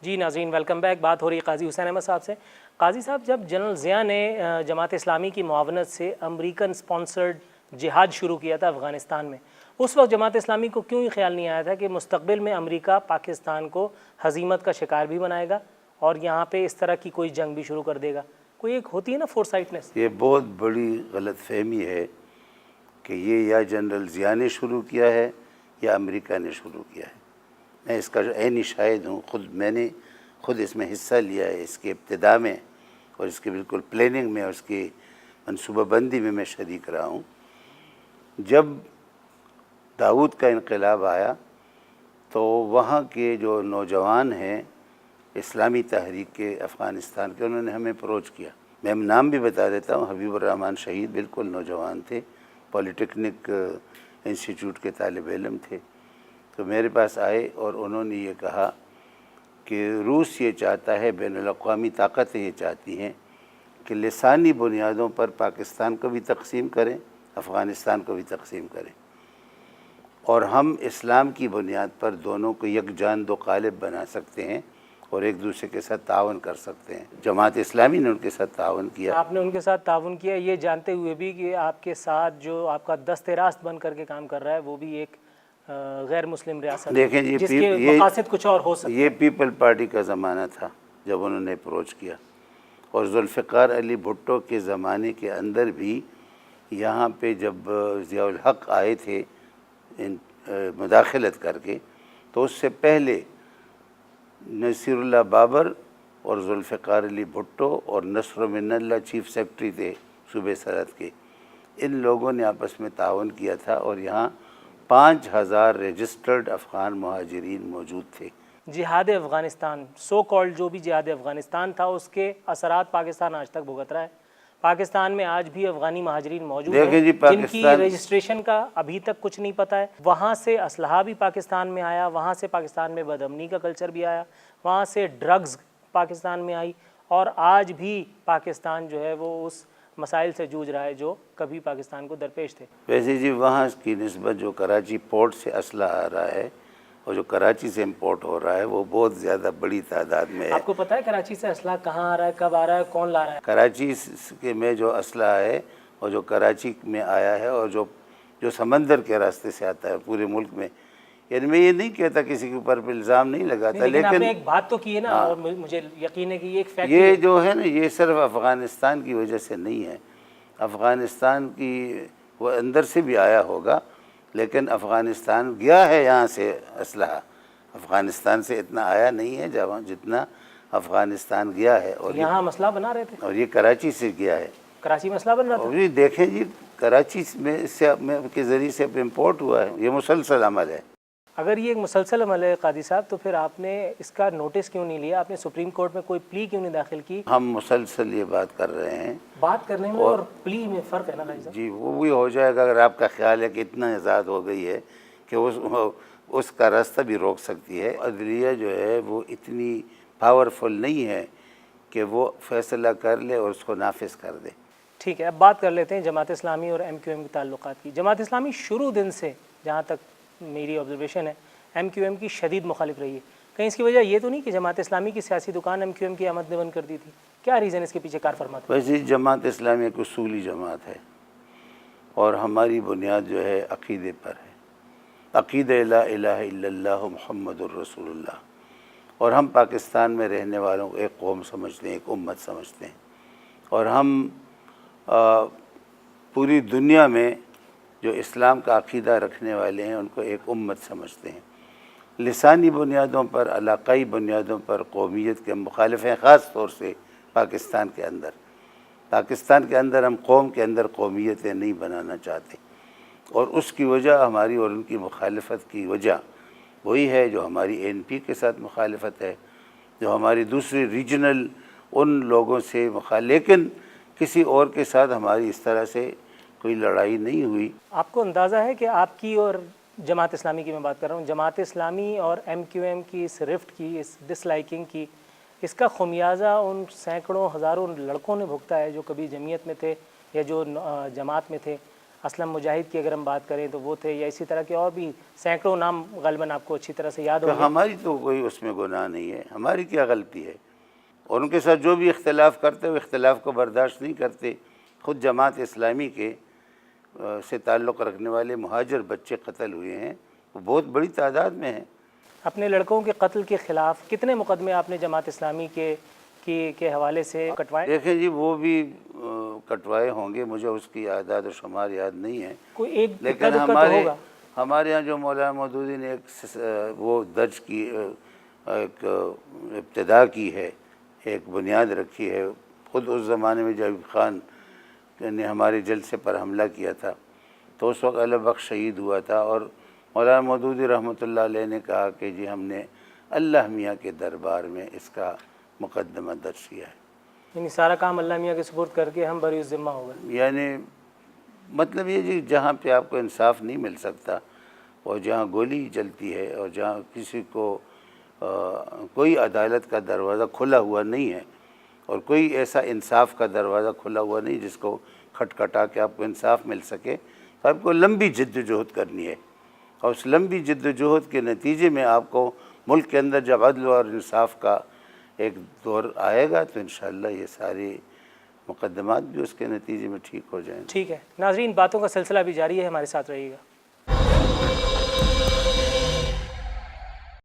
جی ناظرین welcome back. بات ہو رہی ہے قاضی حسین احمد صاحب سے. قاضی صاحب، جب جنرل ضیاء نے جماعت اسلامی کی معاونت سے امریکن سپانسرڈ جہاد شروع کیا تھا افغانستان میں، اس وقت جماعت اسلامی کو کیوں ہی خیال نہیں آیا تھا کہ مستقبل میں امریکہ پاکستان کو ہزیمت کا شکار بھی بنائے گا اور یہاں پہ اس طرح کی کوئی جنگ بھی شروع کر دے گا؟ کوئی ایک ہوتی ہے نا فور سائٹنس. یہ بہت بڑی غلط فہمی ہے کہ یہ یا جنرل ضیاء نے شروع کیا ہے یا امریکہ نے شروع کیا ہے. میں اس کا عینی شاہد ہوں. میں نے خود اس میں حصہ لیا ہے، اس کے ابتداء میں اور اس کے بالکل پلاننگ میں اور اس کی منصوبہ بندی میں شریک رہا ہوں. جب داؤد کا انقلاب آیا تو وہاں کے جو نوجوان ہیں اسلامی تحریک کے افغانستان کے، انہوں نے ہمیں اپروچ کیا. میں نام بھی بتا دیتا ہوں، حبیب الرحمن شہید بالکل نوجوان تھے، پولی ٹیکنک انسٹیٹیوٹ کے طالب علم تھے. تو میرے پاس آئے اور انہوں نے یہ کہا کہ روس یہ چاہتا ہے، بین الاقوامی طاقتیں یہ چاہتی ہیں کہ لسانی بنیادوں پر پاکستان کو بھی تقسیم کریں، افغانستان کو بھی تقسیم کریں، اور ہم اسلام کی بنیاد پر دونوں کو یکجان دو قالب بنا سکتے ہیں اور ایک دوسرے کے ساتھ تعاون کر سکتے ہیں. جماعت اسلامی نے ان کے ساتھ تعاون کیا. آپ نے ان کے ساتھ تعاون کیا یہ جانتے ہوئے بھی کہ آپ کے ساتھ جو آپ کا دست راست بن کر کے کام کر رہا ہے وہ بھی ایک غیر مسلم ریاست دیکھیں جی، جس کے مقاصد کچھ اور ہو سکتے ہیں. یہ پیپل پارٹی کا زمانہ تھا جب انہوں نے اپروچ کیا، اور ذوالفقار علی بھٹو کے زمانے کے اندر بھی یہاں پہ جب ضیاء الحق آئے تھے مداخلت کر کے، تو اس سے پہلے نصیر اللہ بابر اور ذوالفقار علی بھٹو اور نصر من اللہ چیف سیکرٹری تھے صوبے سرحد کے، ان لوگوں نے آپس میں تعاون کیا تھا اور یہاں 5000 رجسٹرڈ افغان مہاجرین موجود تھے. جہاد افغانستان سو کالڈ جو بھی جہاد افغانستان تھا، اس کے اثرات پاکستان آج تک بھگت رہا ہے. پاکستان میں آج بھی افغانی مہاجرین موجود ہیں جن کی رجسٹریشن کا ابھی تک کچھ نہیں پتہ ہے. وہاں سے اسلحہ بھی پاکستان میں آیا، وہاں سے پاکستان میں بدامنی کا کلچر بھی آیا، وہاں سے ڈرگز پاکستان میں آئی، اور آج بھی پاکستان جو ہے وہ اس مسائل سے جوجھ رہا ہے جو کبھی پاکستان کو درپیش تھے. ویسے جی وہاں کی نسبت جو کراچی پورٹ سے اسلحہ آ رہا ہے اور جو کراچی سے امپورٹ ہو رہا ہے وہ بہت زیادہ بڑی تعداد میں ہے. آپ کو پتہ ہے کراچی سے اسلحہ کہاں آ رہا ہے، کب آ رہا ہے، کون لا رہا ہے؟ کراچی کے میں جو اسلحہ ہے اور جو کراچی میں آیا ہے اور جو سمندر کے راستے سے آتا ہے پورے ملک میں، یعنی میں یہ نہیں کہتا، کسی کے اوپر الزام نہیں لگاتا، لیکن آپ نے ایک بات تو کی ہے نا، اور مجھے یقین ہے کہ یہ ایک فیکٹ یہ جو ہے نا یہ صرف افغانستان کی وجہ سے نہیں ہے. افغانستان کی وہ اندر سے بھی آیا ہوگا، لیکن افغانستان گیا ہے یہاں سے اسلحہ، افغانستان سے اتنا آیا نہیں ہے جتنا افغانستان گیا ہے. اور یہاں مسئلہ بنا رہے تھے، اور یہ کراچی سے گیا ہے. کراچی مسئلہ بن رہا تھا. اور یہ دیکھیں جی کراچی میں اس سے کے ذریعے سے امپورٹ ہوا ہے. یہ مسلسل عمل ہے. اگر یہ ایک مسلسل عمل ہے قاضی صاحب، تو پھر آپ نے اس کا نوٹس کیوں نہیں لیا؟ آپ نے سپریم کورٹ میں کوئی پلی کیوں نہیں داخل کی؟ ہم مسلسل یہ بات کر رہے ہیں. بات کرنے میں اور پلی میں فرق ہے نا قاضی صاحب. جی وہ بھی ہو جائے گا اگر آپ کا خیال ہے کہ اتنا آزاد ہو گئی ہے کہ اس کا راستہ بھی روک سکتی ہے. عدلیہ جو ہے وہ اتنی پاورفل نہیں ہے کہ وہ فیصلہ کر لے اور اس کو نافذ کر دے. ٹھیک ہے، اب بات کر لیتے ہیں جماعت اسلامی اور ایم کیو ایم کے تعلقات کی. جماعت اسلامی شروع دن سے، جہاں تک میری آبزرویشن ہے، ایم کیو ایم کی شدید مخالف رہی ہے. کہیں اس کی وجہ یہ تو نہیں کہ جماعت اسلامی کی سیاسی دکان ایم کیو ایم کی آمد نے بند کر دی تھی؟ کیا ریزن اس کے پیچھے کار فرما تھا؟ ویسے جماعت اسلامی ایک اصولی جماعت ہے اور ہماری بنیاد جو ہے عقیدے پر ہے. عقیدہ لا الہ الا اللہ محمد الرسول اللہ. اور ہم پاکستان میں رہنے والوں کو ایک قوم سمجھتے ہیں، ایک امت سمجھتے ہیں، اور ہم پوری دنیا میں جو اسلام کا عقیدہ رکھنے والے ہیں ان کو ایک امت سمجھتے ہیں. لسانی بنیادوں پر، علاقائی بنیادوں پر قومیت کے مخالف ہیں، خاص طور سے پاکستان کے اندر. پاکستان کے اندر ہم قوم کے اندر قومیتیں نہیں بنانا چاہتے، اور اس کی وجہ ہماری اور ان کی مخالفت کی وجہ وہی ہے جو ہماری این پی کے ساتھ مخالفت ہے، جو ہماری دوسری ریجنل ان لوگوں سے لیکن کسی اور کے ساتھ ہماری اس طرح سے کوئی لڑائی نہیں ہوئی. آپ کو اندازہ ہے کہ آپ کی اور جماعت اسلامی کی میں بات کر رہا ہوں، جماعت اسلامی اور ایم کیو ایم کی اس رفٹ کی، اس ڈس لائکنگ کی، اس کا خمیازہ ان سینکڑوں ہزاروں لڑکوں نے بھگتا ہے جو کبھی جمعیت میں تھے یا جو جماعت میں تھے. اسلم مجاہد کی اگر ہم بات کریں تو وہ تھے، یا اسی طرح کے اور بھی سینکڑوں نام غالباً آپ کو اچھی طرح سے یاد تو ہوں گے۔ ہماری تو کوئی اس میں گناہ نہیں ہے، ہماری کیا غلطی ہے؟ اور ان کے ساتھ جو بھی اختلاف کرتے وہ اختلاف کو برداشت نہیں کرتے۔ خود جماعت اسلامی کے سے تعلق رکھنے والے مہاجر بچے قتل ہوئے ہیں، وہ بہت بڑی تعداد میں ہیں۔ اپنے لڑکوں کے قتل کے خلاف کتنے مقدمے آپ نے جماعت اسلامی کے حوالے سے کٹوائے؟ دیکھیں جی، وہ بھی کٹوائے ہوں گے، مجھے اس کی اعداد و شمار یاد نہیں ہے، کوئی ایک لیکن دکہ تو ہوگا۔ ہمارے ہاں جو مولانا مودودی نے ایک وہ درج کی، ایک ابتدا کی ہے، ایک بنیاد رکھی ہے۔ خود اس زمانے میں جب ایوب خان نے ہمارے جلسے پر حملہ کیا تھا تو اس وقت اللہ بخش شہید ہوا تھا، اور مولانا مودودی رحمۃ اللہ علیہ نے کہا کہ جی ہم نے اللہ میاں کے دربار میں اس کا مقدمہ درج کیا ہے، یعنی سارا کام اللہ میاں کے سپرد کر کے ہم بری الذمہ ہو گئے۔ یعنی مطلب یہ جی جہاں پہ آپ کو انصاف نہیں مل سکتا، اور جہاں گولی چلتی ہے، اور جہاں کسی کو کوئی عدالت کا دروازہ کھلا ہوا نہیں ہے، اور کوئی ایسا انصاف کا دروازہ کھلا ہوا نہیں جس کو کھٹکھٹا کے آپ کو انصاف مل سکے، تو آپ کو لمبی جد و جہد کرنی ہے، اور اس لمبی جد و جہد کے نتیجے میں آپ کو ملک کے اندر جب عدل اور انصاف کا ایک دور آئے گا تو انشاءاللہ یہ ساری مقدمات بھی اس کے نتیجے میں ٹھیک ہو جائیں گے۔ ٹھیک ہے ناظرین، باتوں کا سلسلہ بھی جاری ہے، ہمارے ساتھ رہیے گا۔